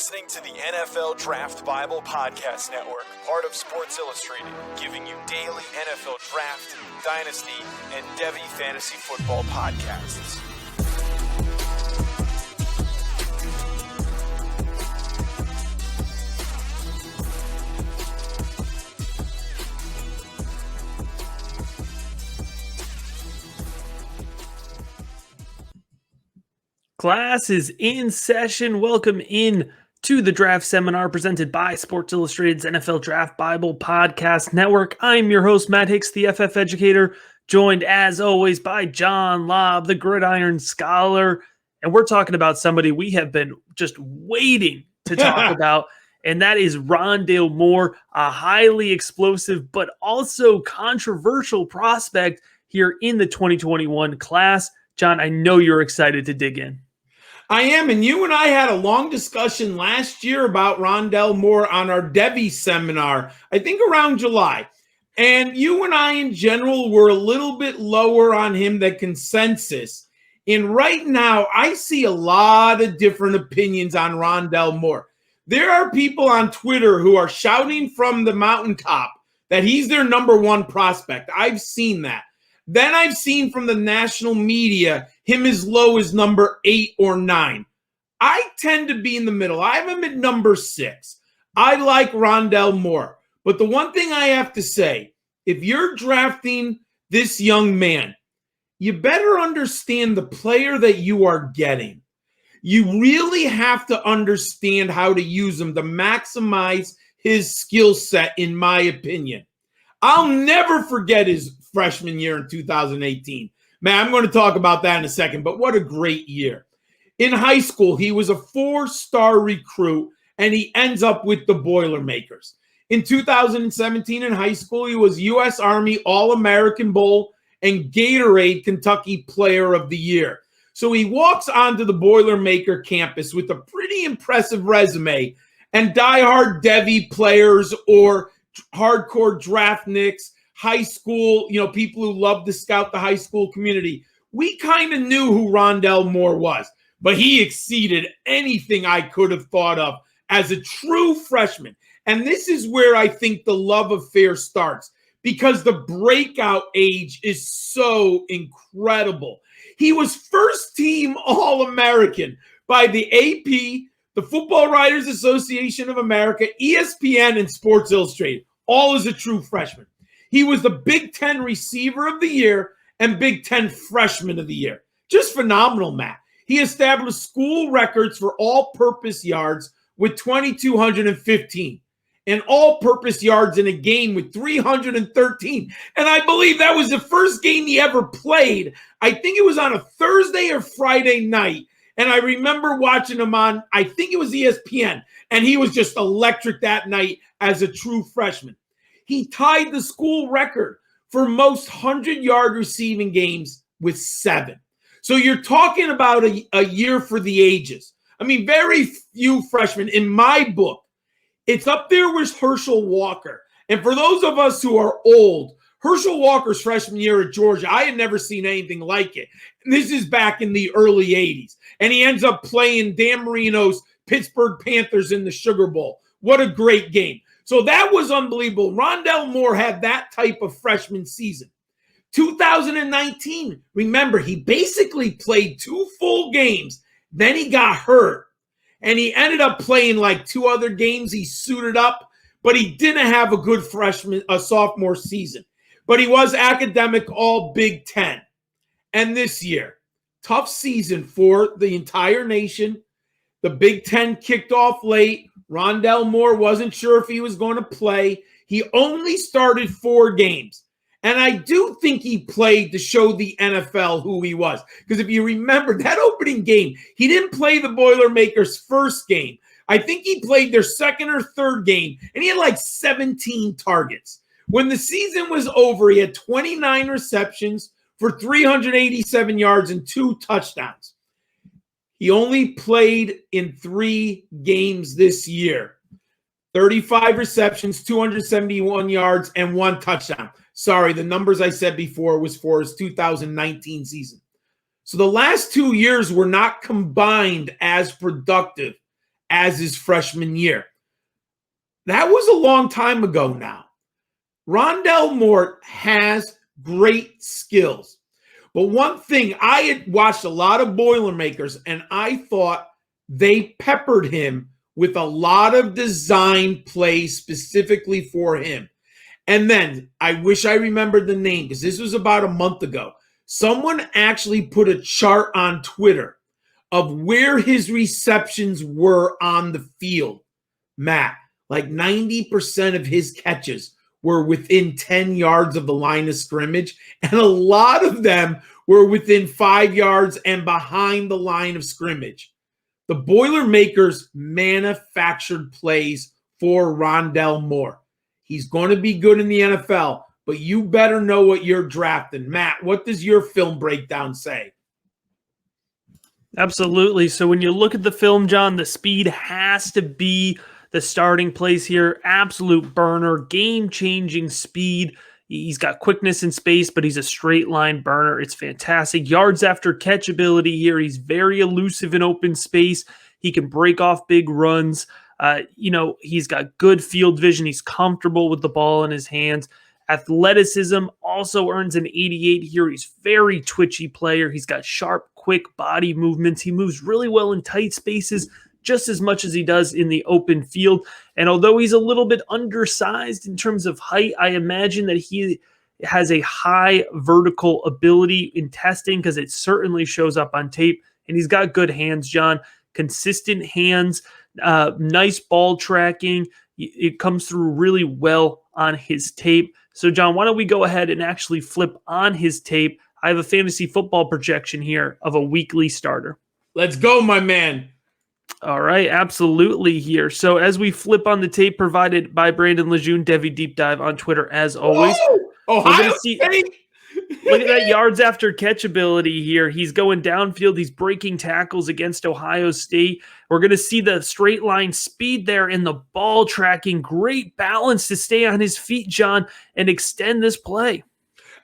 listening to the NFL Draft Bible Podcast Network, part of Sports Illustrated, giving you daily NFL Draft, Dynasty, and Devy Fantasy Football podcasts. Class is in session. Welcome in to the draft seminar presented by Sports Illustrated's NFL Draft Bible Podcast Network. I'm your host, Matt Hicks, the FF Educator, joined as always by John Lobb, the Gridiron Scholar. And we're talking about somebody we have been just waiting to talk about, and that is Rondale Moore, a highly explosive but also controversial prospect here in the 2021 class. John, I know you're excited to dig in. I am, and you and I had a long discussion last year about Rondale Moore on our Devy seminar, I think around July. And you and I in general were a little bit lower on him than consensus. And right now, I see a lot of different opinions on Rondale Moore. There are people on Twitter who are shouting from the mountaintop that he's their number one prospect. I've seen that. Then I've seen from the national media him as low as number 8 or 9. I tend to be in the middle. I have him at number 6. I like Rondale Moore. But the one thing I have to say, if you're drafting this young man, you better understand the player that you are getting. You really have to understand how to use him to maximize his skill set, in my opinion. I'll never forget his freshman year in 2018. Man, I'm going to talk about that in a second, but what a great year. In high school, he was a 4-star recruit, and he ends up with the Boilermakers. In 2017 in high school, he was U.S. Army All-American Bowl and Gatorade Kentucky Player of the Year. So he walks onto the Boilermaker campus with a pretty impressive resume, and diehard Devy players or hardcore draftniks, high school, people who love to scout the high school community, we kind of knew who Rondale Moore was, but he exceeded anything I could have thought of as a true freshman. And this is where I think the love affair starts, because the breakout age is so incredible. He was first team All-American by the AP, the Football Writers Association of America, ESPN, and Sports Illustrated, all as a true freshman. He was the Big Ten Receiver of the Year and Big Ten Freshman of the Year. Just phenomenal, Matt. He established school records for all-purpose yards with 2,215 and all-purpose yards in a game with 313. And I believe that was the first game he ever played. I think it was on a Thursday or Friday night. And I remember watching him on, I think it was ESPN, and he was just electric that night as a true freshman. He tied the school record for most 100-yard receiving games with 7. So you're talking about a year for the ages. I mean, very few freshmen in my book. It's up there with Herschel Walker. And for those of us who are old, Herschel Walker's freshman year at Georgia, I had never seen anything like it. And this is back in the early 80s. And he ends up playing Dan Marino's Pittsburgh Panthers in the Sugar Bowl. What a great game. So that was unbelievable. Rondale Moore had that type of freshman season. 2019, remember, he basically played 2 full games. Then he got hurt. And he ended up playing like 2 other games. He suited up, but he didn't have a good sophomore season. But he was academic all Big Ten. And this year, tough season for the entire nation. The Big Ten kicked off late. Rondale Moore wasn't sure if he was going to play. He only started 4 games. And I do think he played to show the NFL who he was. Because if you remember that opening game, he didn't play the Boilermakers' first game. I think he played their second or third game, and he had like 17 targets. When the season was over, he had 29 receptions for 387 yards and 2 touchdowns. He only played in 3 games this year. 35 receptions, 271 yards, and 1 touchdown. Sorry, the numbers I said before was for his 2019 season. So the last 2 years were not combined as productive as his freshman year. That was a long time ago now. Rondale Moore has great skills. But one thing, I had watched a lot of Boilermakers, and I thought they peppered him with a lot of design plays specifically for him. And then, I wish I remembered the name because this was about a month ago. Someone actually put a chart on Twitter of where his receptions were on the field. Matt, like 90% of his catches were within 10 yards of the line of scrimmage, and a lot of them were within 5 yards and behind the line of scrimmage. The Boilermakers manufactured plays for Rondale Moore. He's going to be good in the NFL, but you better know what you're drafting. Matt, what does your film breakdown say? Absolutely. So when you look at the film, John, the speed has to be the starting place here. Absolute burner, game-changing speed. He's got quickness in space, but he's a straight line burner. It's fantastic. Yards after catch ability here. He's very elusive in open space. He can break off big runs. He's got good field vision. He's comfortable with the ball in his hands. Athleticism also earns an 88 here. He's very twitchy player. He's got sharp, quick body movements. He moves really well in tight spaces, just as much as he does in the open field. And although he's a little bit undersized in terms of height, I imagine that he has a high vertical ability in testing because it certainly shows up on tape. And he's got good hands, John. Consistent hands, nice ball tracking. It comes through really well on his tape. So, John, why don't we go ahead and actually flip on his tape? I have a fantasy football projection here of a weekly starter. Let's go, my man. All right, absolutely here. So as we flip on the tape provided by Brandon Lejeune, Devy Deep Dive on Twitter, as always. Ohio State. Look at that yards after catch ability here. He's going downfield. He's breaking tackles against Ohio State. We're going to see the straight line speed there in the ball tracking. Great balance to stay on his feet, John, and extend this play.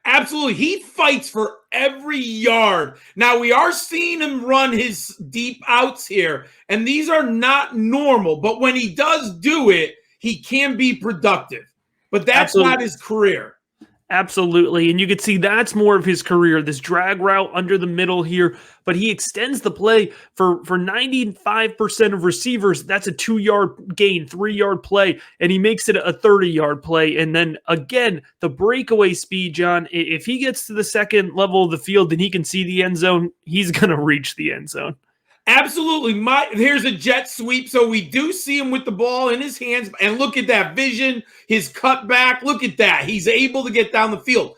Absolutely. He fights for every yard. Now, we are seeing him run his deep outs here, and these are not normal. But when he does do it, he can be productive. But that's not his career. Absolutely. And you could see that's more of his career, this drag route under the middle here. But he extends the play for 95% of receivers. That's a 2-yard gain, 3-yard play, and he makes it a 30-yard play. And then again, the breakaway speed, John, if he gets to the second level of the field and he can see the end zone, he's going to reach the end zone. Absolutely. Here's a jet sweep. So we do see him with the ball in his hands. And look at that vision, his cutback. Look at that. He's able to get down the field.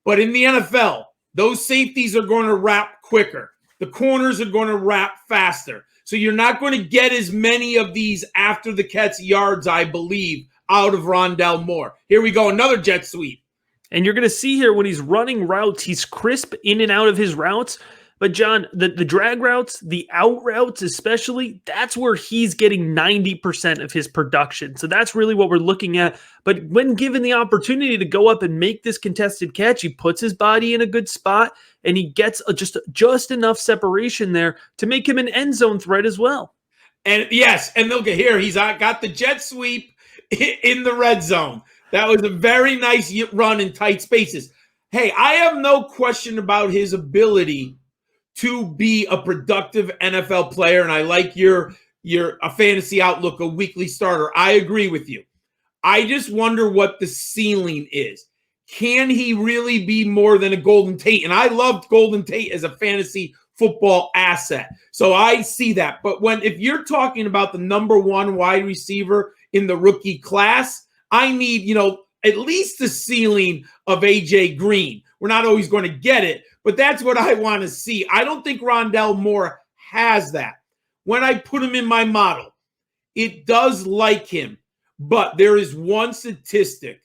But in the NFL, those safeties are going to wrap quicker. The corners are going to wrap faster. So you're not going to get as many of these after the catch yards, I believe, out of Rondale Moore. Here we go. Another jet sweep. And you're going to see here when he's running routes, he's crisp in and out of his routes. But, John, the drag routes, the out routes especially, that's where he's getting 90% of his production. So that's really what we're looking at. But when given the opportunity to go up and make this contested catch, he puts his body in a good spot, and he gets just enough separation there to make him an end zone threat as well. And, yes, and look at here. He's got the jet sweep in the red zone. That was a very nice run in tight spaces. Hey, I have no question about his ability to be a productive NFL player, and I like your a fantasy outlook, a weekly starter. I agree with you. I just wonder what the ceiling is. Can he really be more than a Golden Tate? And I loved Golden Tate as a fantasy football asset. So I see that. But if you're talking about the number one wide receiver in the rookie class, I need, at least the ceiling of AJ Green. We're not always going to get it, but that's what I want to see. I don't think Rondale Moore has that. When I put him in my model, it does like him, but there is one statistic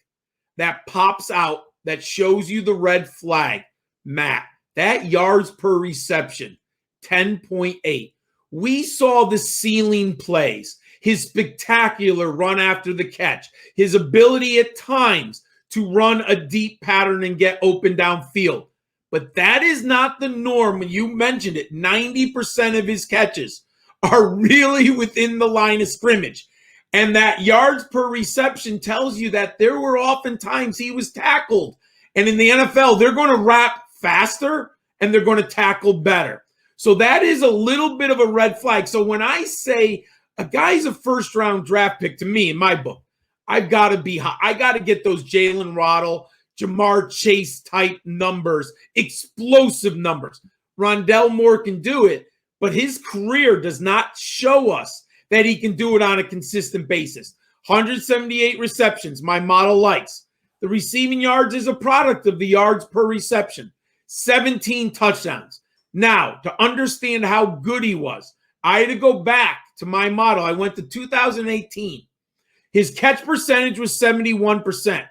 that pops out that shows you the red flag. Matt, that yards per reception, 10.8. We saw the ceiling plays, his spectacular run after the catch, his ability at times to run a deep pattern and get open downfield. But that is not the norm. When you mentioned it, 90% of his catches are really within the line of scrimmage. And that yards per reception tells you that there were often times he was tackled. And in the NFL, they're going to wrap faster and they're going to tackle better. So that is a little bit of a red flag. So when I say a guy's a first-round draft pick, to me, in my book, I've got to be high. I got to get those Jalen Waddle, Jamar Chase type numbers, explosive numbers. Rondale Moore can do it, but his career does not show us that he can do it on a consistent basis. 178 receptions, my model likes. The receiving yards is a product of the yards per reception. 17 touchdowns. Now, to understand how good he was, I had to go back to my model. I went to 2018. His catch percentage was 71%.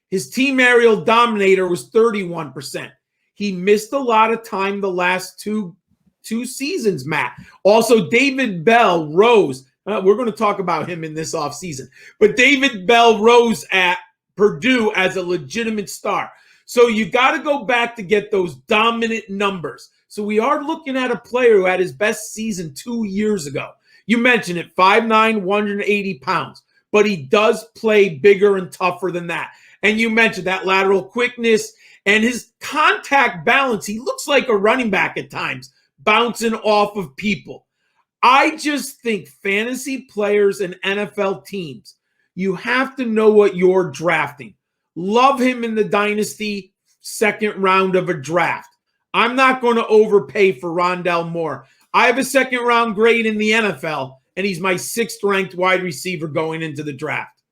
His team aerial dominator was 31%. He missed a lot of time the last two seasons, Matt. Also, David Bell rose. We're going to talk about him in this offseason. But David Bell rose at Purdue as a legitimate star. So you got to go back to get those dominant numbers. So we are looking at a player who had his best season 2 years ago. You mentioned it, 5'9", 180 pounds. But he does play bigger and tougher than that. And you mentioned that lateral quickness and his contact balance. He looks like a running back at times, bouncing off of people. I just think fantasy players and NFL teams, you have to know what you're drafting. Love him in the Dynasty second round of a draft. I'm not going to overpay for Rondale Moore. I have a second round grade in the NFL, and he's my 6th ranked wide receiver going into the draft.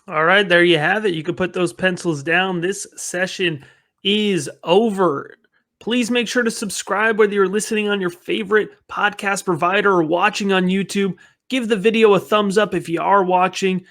All right, there you have it. You can put those pencils down. This session is over. Please make sure to subscribe whether you're listening on your favorite podcast provider or watching on YouTube. Give the video a thumbs up if you are watching.